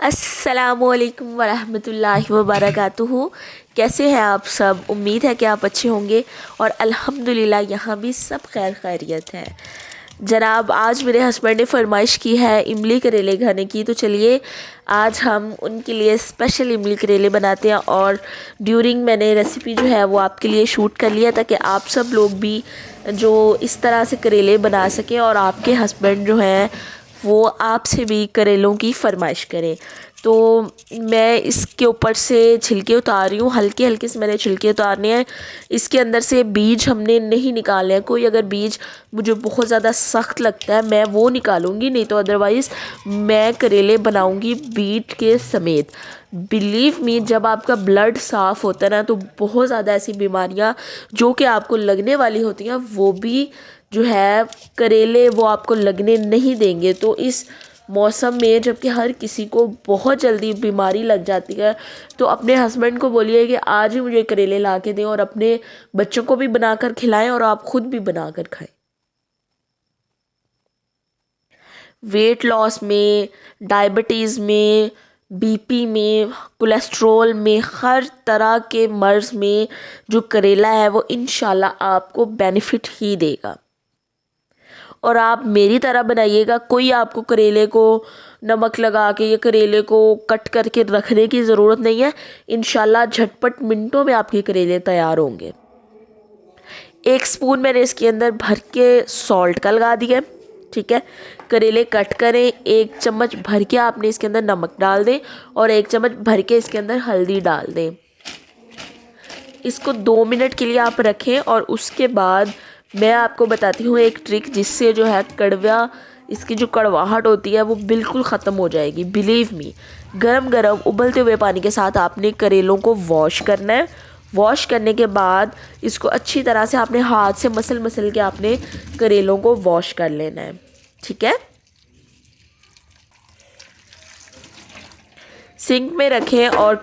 अस्सलामु अलैकुम वरहमतुल्लाहि वबरकातुहू। कैसे हैं आप सब? उम्मीद है कि आप अच्छे होंगे और अल्हम्दुलिल्लाह यहाँ भी सब खैर खैरियत है। जनाब, आज मेरे हस्बैंड ने फरमाइश की है इमली करेले खाने की, तो चलिए आज हम उनके लिए स्पेशल इमली करेले बनाते हैं। और ड्यूरिंग मैंने रेसिपी जो है वो आपके लिए शूट कर लिया ताकि आप सब लोग भी जो इस तरह से करेले बना सकें और आपके हस्बैंड जो हैं वो आपसे भी करेलों की फरमाइश करें। तो मैं इसके ऊपर से छिलके उतार रही हूँ, हल्के हल्के से मैंने छिलके उतारने हैं। इसके अंदर से बीज हमने नहीं निकालने हैं। कोई अगर बीज मुझे बहुत ज़्यादा सख्त लगता है मैं वो निकालूंगी, नहीं तो अदरवाइज़ मैं करेले बनाऊंगी बीट के समेत। बिलीव मी, जब आपका ब्लड साफ़ होता है ना तो बहुत ज़्यादा ऐसी बीमारियाँ जो कि आपको लगने वाली होती हैं वो भी जो है करेले वो आपको लगने नहीं देंगे। तो इस मौसम में जबकि हर किसी को बहुत जल्दी बीमारी लग जाती है, तो अपने हस्बैंड को बोलिए कि आज ही मुझे करेले ला के दें और अपने बच्चों को भी बनाकर खिलाएं और आप खुद भी बनाकर खाएं। वेट लॉस में, डायबिटीज़ में, बीपी में, कोलेस्ट्रॉल में, हर तरह के मर्ज़ में जो करेला है वो इंशाल्लाह आपको बेनिफिट ही देगा। और आप मेरी तरह बनाइएगा। कोई आपको करेले को नमक लगा के या करेले को कट करके रखने की ज़रूरत नहीं है। इंशाल्लाह झटपट मिनटों में आपके करेले तैयार होंगे। 1 स्पून मैंने इसके अंदर भर के सॉल्ट का लगा दिया, ठीक है। करेले कट करें, 1 चम्मच भर के आपने इसके अंदर नमक डाल दें और 1 चम्मच भर के इसके अंदर हल्दी डाल दें। इसको 2 मिनट के लिए आप रखें और उसके बाद मैं आपको बताती हूँ एक ट्रिक जिससे जो है कड़वा, इसकी जो कड़वाहट होती है वो बिल्कुल ख़त्म हो जाएगी। बिलीव मी, गरम गरम उबलते हुए पानी के साथ आपने करेलों को वॉश करना है। वॉश करने के बाद इसको अच्छी तरह से आपने हाथ से मसल मसल के आपने करेलों को वॉश कर लेना है, ठीक है। सिंक में रखें और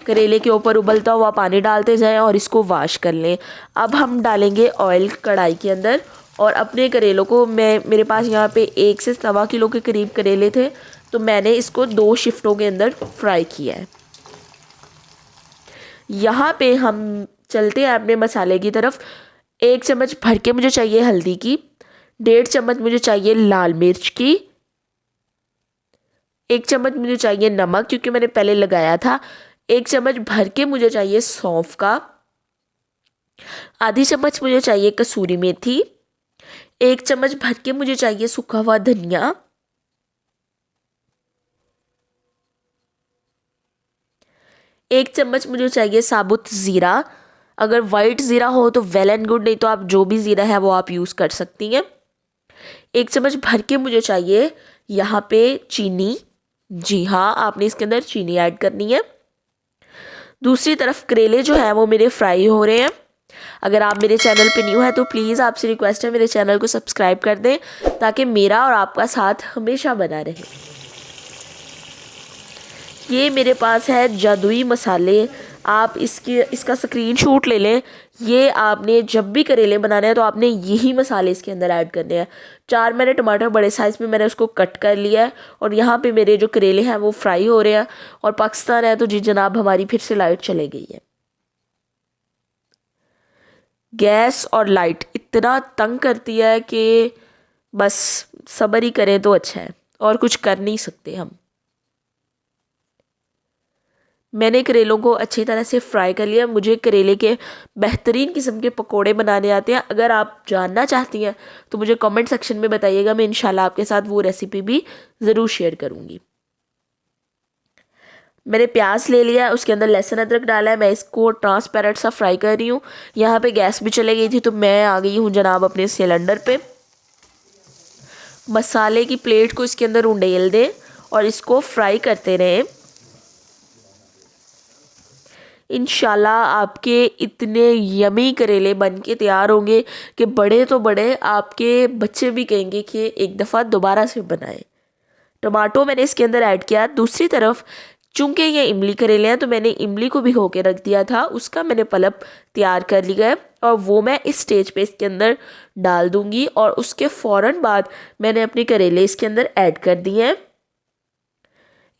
करेले के ऊपर उबलता हुआ पानी डालते जाएं और इसको वॉश कर लें। अब हम डालेंगे ऑयल कढ़ाई के अंदर और अपने करेलों को, मेरे पास यहाँ पे 1 से 1.25 किलो के करीब करेले थे, तो मैंने इसको 2 शिफ्टों के अंदर फ्राई किया है। यहाँ पे हम चलते हैं अपने मसाले की तरफ। 1 चम्मच भर के मुझे चाहिए हल्दी की, 1.5 चम्मच मुझे चाहिए लाल मिर्च की, 1 चम्मच मुझे चाहिए नमक क्योंकि मैंने पहले लगाया था, 1 चम्मच भर के मुझे चाहिए सौंफ का, आधी चम्मच मुझे चाहिए कसूरी मेथी, 1 चम्मच भर के मुझे चाहिए सूखा हुआ धनिया, 1 चम्मच मुझे चाहिए साबुत ज़ीरा। अगर वाइट ज़ीरा हो तो वेल एंड गुड, नहीं तो आप जो भी ज़ीरा है वो आप यूज़ कर सकती हैं। 1 चम्मच भर के मुझे चाहिए यहाँ पे चीनी। जी हाँ, आपने इसके अंदर चीनी ऐड करनी है। दूसरी तरफ करेले जो है वो मेरे फ्राई हो रहे हैं। अगर आप मेरे चैनल पे न्यू है तो प्लीज़ आपसे रिक्वेस्ट है मेरे चैनल को सब्सक्राइब कर दें ताकि मेरा और आपका साथ हमेशा बना रहे। ये मेरे पास है जादुई मसाले, आप इसका स्क्रीनशॉट ले लें। ये आपने जब भी करेले बनाने हैं तो आपने यही मसाले इसके अंदर ऐड करने हैं। 4 मैंने टमाटर बड़े साइज़ में मैंने उसको कट कर लिया है और यहाँ पे मेरे जो करेले हैं वो फ्राई हो रहे हैं। और पाकिस्तान है तो जी जनाब हमारी फिर से लाइट चले गई है। गैस और लाइट इतना तंग करती है कि बस सब्र ही करें तो अच्छा है, और कुछ कर नहीं सकते हम। मैंने करेलों को अच्छी तरह से फ्राई कर लिया। मुझे करेले के बेहतरीन किस्म के पकोड़े बनाने आते हैं। अगर आप जानना चाहती हैं तो मुझे कमेंट सेक्शन में बताइएगा, मैं इंशाल्लाह आपके साथ वो रेसिपी भी ज़रूर शेयर करूँगी। मैंने प्याज ले लिया, उसके अंदर लहसुन अदरक डाला है। मैं इसको ट्रांसपेरेंट सा फ्राई कर रही हूँ। यहाँ पे गैस भी चली गई थी तो मैं आ गई हूँ जनाब अपने सिलेंडर पे। मसाले की प्लेट को इसके अंदर उंडेल दें और इसको फ्राई करते रहें। इंशाल्लाह आपके इतने यमी करेले बन के तैयार होंगे कि बड़े तो बड़े, आपके बच्चे भी कहेंगे कि एक दफ़ा दोबारा से बनाएं। टमाटो मैंने इसके अंदर ऐड किया। दूसरी तरफ चूँकि ये इमली करेले हैं तो मैंने इमली को भिगो के रख दिया था, उसका मैंने पल्प तैयार कर लिया है और वो मैं इस स्टेज पे इसके अंदर डाल दूँगी। और उसके फ़ौरन बाद मैंने अपने करेले इसके अंदर ऐड कर दिए हैं।